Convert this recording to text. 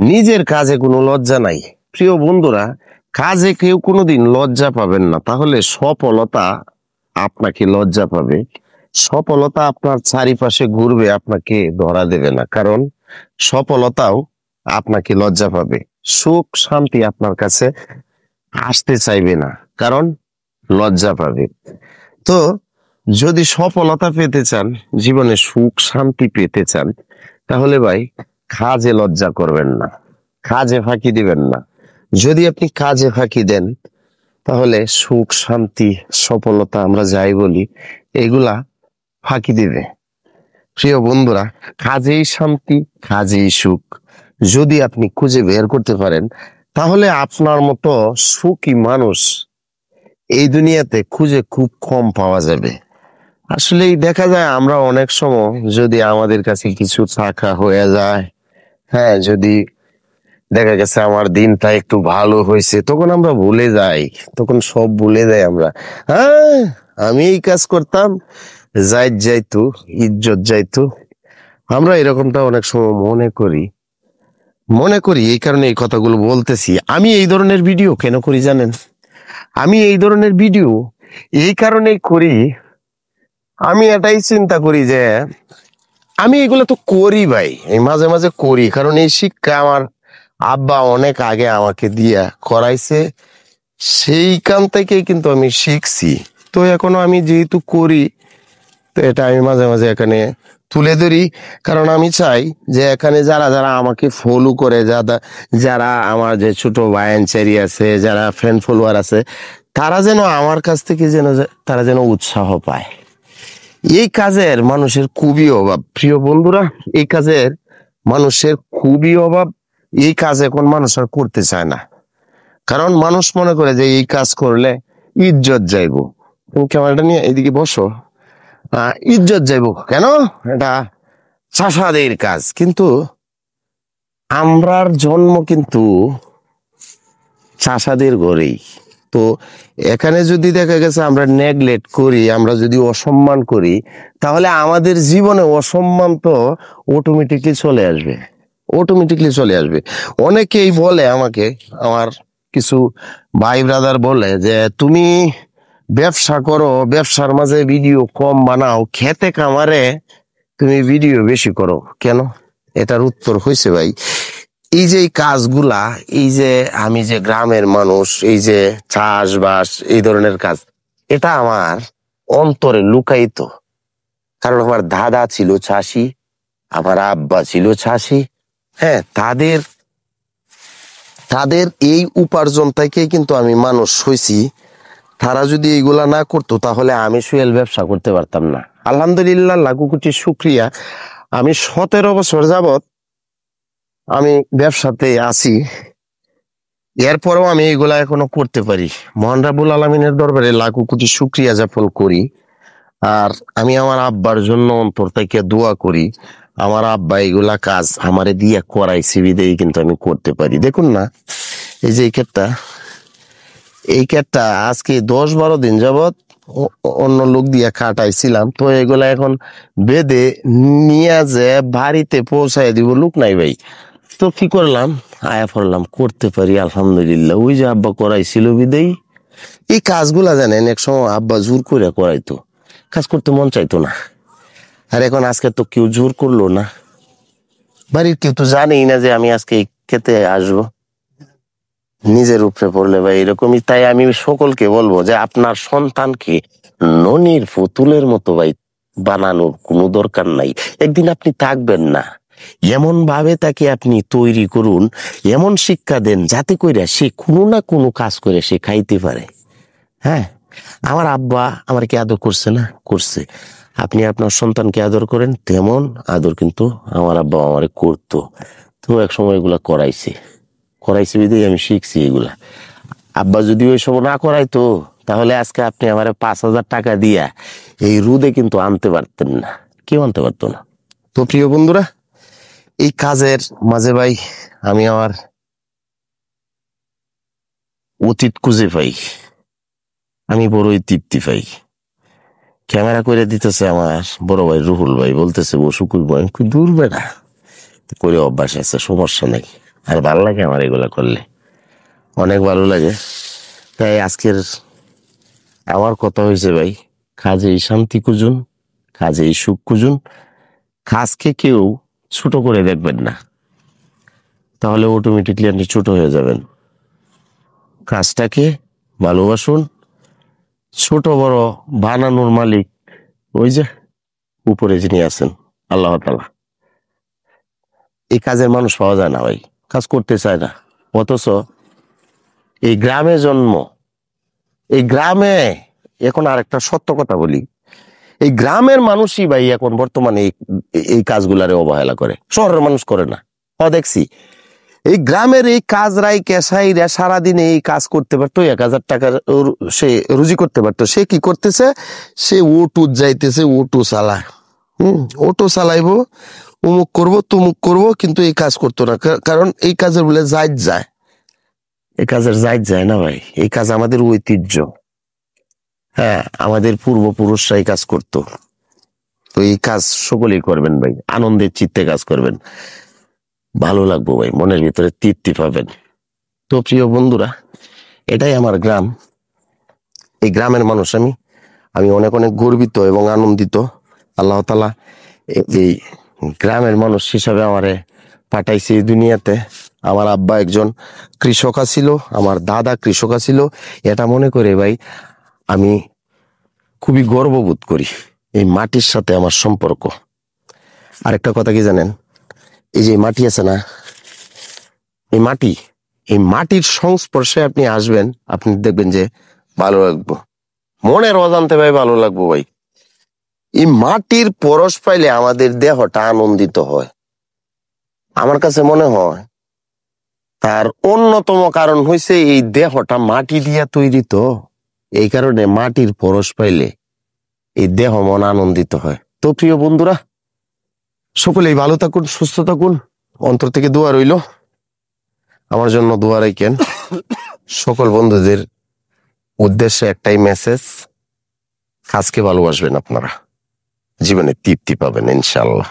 নিজের কাজে কোনো লজ্জা নাই। প্রিয় বন্ধুরা, কাজে কেউ কোনোদিন লজ্জা পাবেন না, তাহলে সফলতা আপনাকে লজ্জা পাবে। সফলতা আপনার চারিপাশে ঘুরবে, আপনাকে ধরা দেবে না, কারণ সফলতাও আপনাকে লজ্জা পাবে। সুখ শান্তি আপনার কাছে আসতে চাইবে না, কারণ লজ্জা পাবে। তো যদি সফলতা পেতে চান, জীবনে সুখ শান্তি পেতে চান, তাহলে ভাই কাজে লজ্জা করবেন না, কাজে ফাঁকি দিবেন না। যদি আপনি কাজে ফাঁকি দেন, তাহলে সুখ শান্তি সফলতা আমরা যাই বলি, এগুলা ফাঁকি দিবে। প্রিয় বন্ধুরা, কাজেই শান্তি, কাজেই সুখ যদি আপনি খুঁজে বের করতে পারেন, তাহলে আপনার মতো সুখী মানুষ এই দুনিয়াতে খুঁজে খুব কম পাওয়া যাবে। আসলেই দেখা যায় আমরা অনেক সময় যদি আমাদের কাছে কিছু টাকা হয়ে যায়, হ্যাঁ, যদি দেখা গেছে আমার দিনটা একটু ভালো হয়েছে, তখন আমরা ভুলে যাই, তখন সব ভুলে যাই আমরা। হ্যাঁ, আমি এই কাজ করতাম, যাইতো, ইজ্জত যাইতো। আমরা এরকমটা অনেক সময় মনে করি এই কারণে এই কথাগুলো বলতেছি। আমি এই ধরনের ভিডিও কেন করি জানেন? আমি এই ধরনের ভিডিও এই কারণেই করি, আমি এটাই চিন্তা করি যে আমি এগুলো তো করি ভাই, এই মাঝে মাঝে করি, কারণ এই শিক্ষা আমার আব্বা অনেক আগে আমাকে দিয়া করাইছে, সেইখান থেকে কিন্তু আমি শিখছি। তো এখনো আমি যেহেতু করি, তো এটা আমি মাঝে মাঝে এখানে তুলে ধরি, কারণ আমি চাই যে এখানে যারা যারা আমাকে ফলো করে, যারা আমার যে ছোট ভাইয়ের আছে, যারা ফ্রেন্ড ফলোয়ার আছে, তারা যেন আমার কাছ থেকে তারা যেন উৎসাহ পায়। এই কাজের মানুষের খুবই অভাব প্রিয় বন্ধুরা, এই কাজের মানুষের খুবই অভাব। এই কাজ এখন মানুষ আর করতে চায় না, কারণ মানুষ মনে করে যে এই কাজ করলে ইজ্জত যাইবো। তুমি ক্যামেরাটা নিয়ে এদিকে বসো। ইজ্জত যাইবো কেন? এটা চাষাদের কাজ। কিন্তু আমরার জন্ম কিন্তু চাষাদের ঘরেই। তো এখানে যদি দেখা গেছে আমরা নেগলেক্ট করি, আমরা যদি অসম্মান করি, তাহলে আমাদের জীবনে অসম্মান তো অটোমেটিকলি চলে আসবে। অনেকেই বলে আমাকে, আমার কিছু ভাই ব্রাদার বলে যে তুমি ব্যবসা করো, ব্যবসার মাঝে ভিডিও কম বানাও, খেতে খামারে তুমি ভিডিও বেশি করো কেন? এটার উত্তর হয়েছে ভাই, এই যে এই কাজগুলা, এই যে আমি যে গ্রামের মানুষ, এই যে চাষবাস এই ধরনের কাজ, এটা আমার অন্তরে লুকায়িত। কারণ আমার দাদা ছিল চাষি, আমার আব্বা ছিল চাষি। হ্যাঁ, তাদের এই উপার্জন থেকে কিন্তু আমি মানুষ হয়েছি। তারা যদি এইগুলা না করতো, তাহলে আমি সুয়েল ব্যবসা করতে পারতাম না। আলহামদুলিল্লাহ, লাখো কোটি শুক্রিয়া, আমি 17 বছর যাবত আমি ব্যবসাতে আছি, এরপরেও আমি এইগুলা এখনো করতে পারি। মহান রাব্বুল আলামিনের দরবারে লাখো কোটি শুক্রিয়া জ্ঞাপন করি। আর আমি আমার আব্বার জন্য অন্তর থেকে দোয়া করি, আমার আব্বা এগুলা কাজ আমারে দিয়ে করাইছে বিদেই কিন্তু আমি করতে পারি। দেখুন না, এই যে এই ক্যাটটা আজকে 10-12 দিন যাবত অন্য লোক দিয়ে কাটাইছিলাম, তো এগুলা এখন বেঁধে নিয়ে যে বাড়িতে পৌঁছায় দিব, লোক নাই ভাই। তো কি করলাম, আয়া পড়লাম, করতে পারি আলহামদুলিল্লাহ। ওই যে আব্বা করাইছিল বিদেই এই কাজগুলা জানেন, এক সময় আব্বা জোর করে করাইতো, কাজ করতে মন চাইতো না। আর এখন আজকে তো কেউ জোর করলো না, বাড়ির কেউ তো জানেই না যে আমি আজকে খেতে আসবো, নিজের উপরে পড়লে ভাই এরকমই। তাই আমি সকলকে বলবো যে আপনার সন্তানকে ননির পুতুলের মতো ভাই বানানোর কোনো দরকার নাই। একদিন আপনি থাকবেন না, এমন ভাবে তাকে আপনি তৈরি করুন, এমন শিক্ষা দেন যাতে কইরা সে কোনো না কোনো কাজ করে সে খাইতে পারে। হ্যাঁ, আমার আব্বা আমার কি আদর করছে না? করছে। আপনি আপনার সন্তানকে আদর করেন, তেমন আদর কিন্তু আমার আব্বা আমারে করতো। তো এক সময় এগুলা করাইছে বিধেই আমি শিখছি এগুলা। আব্বা যদি ওই সময় না করাইতো, তাহলে আজকে আপনি আমার 5,000 টাকা দিয়া এই রোদে কিন্তু আনতে পারতেন না, কেউ আনতে পারতো না। তো প্রিয় বন্ধুরা, এই কাজের মাঝে ভাই আমি আমার অতীত খুঁজে পাই, আমি বড়ই তৃপ্তি পাই। ক্যামেরা করে দিতেছে আমার বড় ভাই রুহুল ভাই, বলতেছে বসু করবো, আমি দূর বেড়া করে অভ্যাস আছে, সমস্যা নাই। আর ভালো লাগে আমার এগুলা করলে, অনেক ভালো লাগে। তাই আজকের আমার কথা হয়েছে ভাই, কাজেই শান্তি খুঁজুন, কাজেই সুখ খুঁজুন। কাজকে কেউ ছোট করে দেখবেন না, তাহলে অটোমেটিকলি আপনি ছোট হয়ে যাবেন। কাজটাকে ভালোবাসুন। ছোট বড় বানানোর মালিক ওই যে উপরে যিনি আছেন, আল্লাহ তাআলা। এই কাজের মানুষ পাওয়া যায় না ভাই, কাজ করতে চায় না। অথচ এই গ্রামে জন্ম, এই গ্রামে, এখন আরেকটা সত্য কথা বলি, এই গ্রামের মানুষই ভাই এখন বর্তমানে এই কাজগুলারে অবহেলা করে, শহরের মানুষ করে না। দেখছি এই গ্রামের এই কাজ রাই কেশাইরা সারাদিন এই কাজ করতে পারতো, 1,000 টাকার সে রুজি করতে পারতো। সে কি করতেছে, সে ওটু যাইতেছে, ওটু চালায়, অটো চালাইবো, উমুক করবো তুমুক করবো, কিন্তু এই কাজ করতো না। কারণ এই কাজের বলে জায়জ যায়, এই কাজের জায়জ যায় না ভাই। এই কাজ আমাদের ঐতিহ্য, হ্যাঁ, আমাদের পূর্বপুরুষরা এই কাজ করতো। তো এই কাজ সকলেই করবেন ভাই, আনন্দের চিত্তে কাজ করবেন, ভালো লাগবো ভাই, মনের ভিতরে তৃপ্তি পাবেন। তো প্রিয় বন্ধুরা, এটাই আমার গ্রাম। এই গ্রামের মানুষ আমি আমি অনেক অনেক গর্বিত এবং আনন্দিত। আল্লাহ তাআলা এই গ্রামের মানুষ হিসাবে আমারে পাঠাইছে এই দুনিয়াতে। আমার আব্বা একজন কৃষক ছিল, আমার দাদা কৃষক ছিল। এটা মনে করে ভাই আমি খুবই গর্ববোধ করি, এই মাটির সাথে আমার সম্পর্ক। আরেকটা কথা কি জানেন, এই যে মাটি আছে না, এই মাটি, এই মাটির সংস্পর্শে আপনি আসবেন, আপনি দেখবেন যে ভালো লাগবো, মনের অজান্তে ভাই ভালো লাগবো ভাই। এই মাটির পরশ পাইলে আমাদের দেহটা আনন্দিত হয়। আমার কাছে মনে হয় তার অন্যতম কারণ হইছে এই দেহটা মাটি দিয়া তৈরি, তো এই কারণে মাটির পরশ পাইলে এই দেহ মন আনন্দিত হয়। তো প্রিয় বন্ধুরা, সকলেই ভালো থাকুন, সুস্থ থাকুন, অন্তর থেকে দোয়া রইল, আমার জন্য দোয়া রাখেন। সকল বন্ধুদের উদ্দেশ্যে একটাই মেসেজ, কাজকে ভালোবাসবেন, আপনারা জীবনে তৃপ্তি পাবেন ইনশাআল্লাহ।